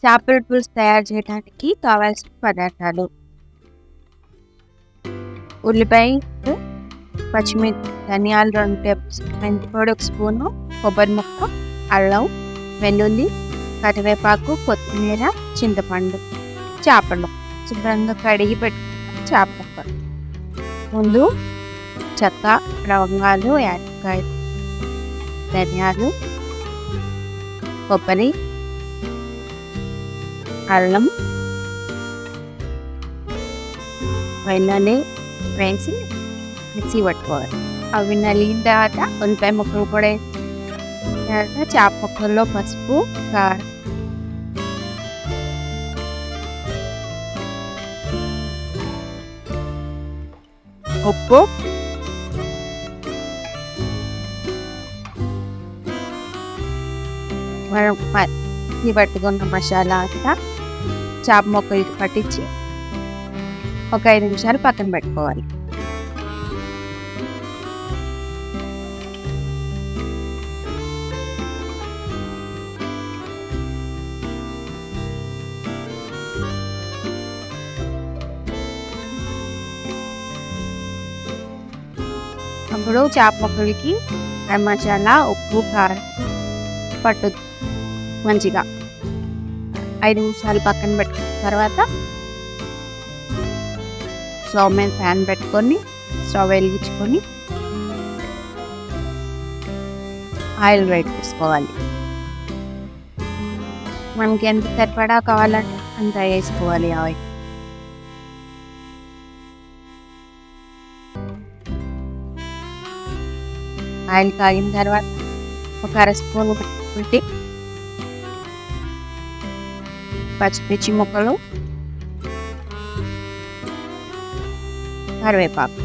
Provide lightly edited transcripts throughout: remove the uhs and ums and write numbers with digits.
చేపల పులుసు తయారు చేయడానికి కావాల్సిన పదార్థాలు: ఉల్లిపాయ, పచ్చిమిర్చి, ధనియాలు 2 టేబుల్ స్పూన్, మెంతిపొడి 1 స్పూను, కొబ్బరి ముక్క, అల్లం, వెల్లుల్లి, కరివేపాకు, కొత్తిమీర, చింతపండు. చేపలు శుభ్రంగా కడిగి పెట్టుకున్న చేప ముక్కలు. ముందు చెక్క, లవంగాలు, యాలక్కాయలు, ధనియాలు, కొబ్బరి, అల్లం, వెల్లుల్లి వేసి మిక్సీ పట్టుకోవాలి. అవి నలిగిన తర్వాత ఉల్లిపాయ ముక్కలు కూడా వేసి తర్వాత చేప ముక్కల్లో పసుపు, కారం, ఉప్పు, మనం మిక్సీ పట్టుకున్న మసాలా అంతా చేప ముక్కలకి పట్టించి ఒక 5 నిమిషాలు పక్కన పెట్టుకోవాలి. అప్పుడు చేప ముక్కలకి మసాలా, ఉప్పు, కారం పట్టుద్ది మంచిగా. 5 నిమిషాలు పక్కన పెట్టుకున్న తర్వాత స్టవ్ మీద ప్యాన్ పెట్టుకొని స్టవ్ వెలిగించుకొని ఆయిల్ వేడి చేసుకోవాలి. మనకి ఎంత సరిపడా కావాలంటే అంత వేసుకోవాలి ఆయిల్. ఆయిల్ కాగిన తర్వాత ఒక 1/2 స్పూన్ పెట్టి పచ్చిమిర్చి ముక్కలు, కరివేపాకు,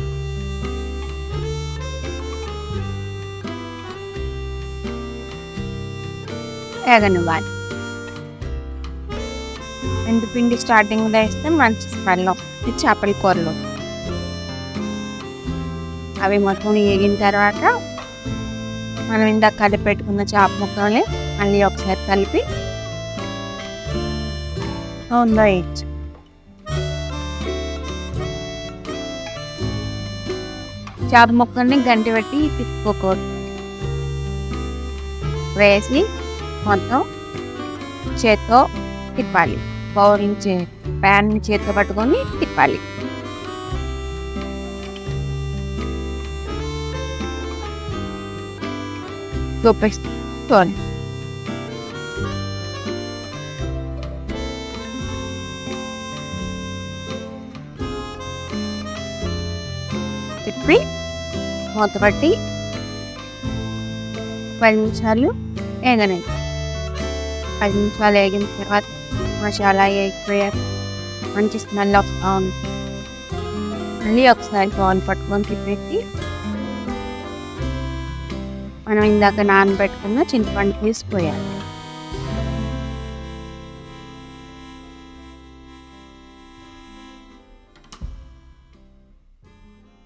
వేగనివ్వాలి. మెంతిపిండి స్టార్టింగ్లో వేస్తే మంచి స్మెల్ వస్తుంది చేపల కూరలో. అవి మొత్తం వేగిన తర్వాత మనం ఇందాక కలిపి పెట్టుకున్న చేప ముక్కల్ని మళ్ళీ ఒకసారి కలిపి నూనెలో వేయచ్చు. చేప ముక్కల్ని గంట పెట్టి తిప్పుకోకూడదు. వేసి మొత్తం చేత్తో తిప్పాలి. బౌల్ నుంచి ప్యాన్ని చేత్తో పట్టుకొని తిప్పాలి. చూపిస్తాను. తిప్పి మూత పట్టి 10 నిమిషాలు వేగనండి. 10 నిమిషాలు వేగిన తర్వాత మసాలా వేగిపోయాక మంచి స్మెల్ వస్తూ ఉంది. మళ్ళీ ఒకసారి బౌల్ పట్టుకొని తిప్పేసి మనం ఇందాక నానబెట్టుకున్న చింతపండు తీసిపోయాలి.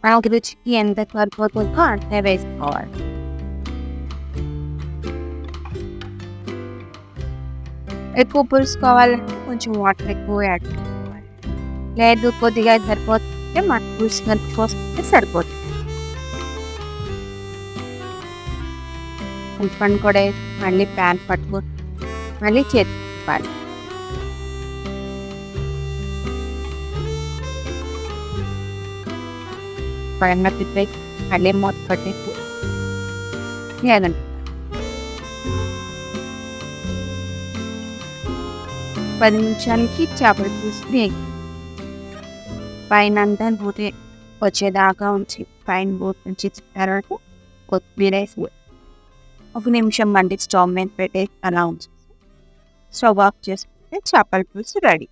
మనకి రుచికి ఎంత సరిపోతుందో అంతే వేసుకోవాలి. ఎక్కువ పులుసు కావాలంటే కొంచెం వాటర్ ఎక్కువ యాడ్ చేసుకోవాలి. లేదు కొద్దిగా సరిపోతుంటే మన పులుసు కలిపి సరిపోతుంది. చింతపండు కూడా మళ్ళీ ప్యాన్ పట్టుకొని మళ్ళీ చేతి తిప్పాలి. పరంగా తిప్పేసి మళ్ళీ మూత పట్టేసి వేగండి. 10 నిమిషాలకి చేపల పులుసు వేగి పైన అంతా నూనె వచ్చేదాకా ఉంచి పైన బూట్ నుంచి తర్వాత కొత్తిమీర వేసి 1 నిమిషం మండి స్టవ్ మీద పెట్టేసి అలా ఉంచి స్టవ్ ఆఫ్ చేసుకుంటే చేపల పులుసు రెడీ.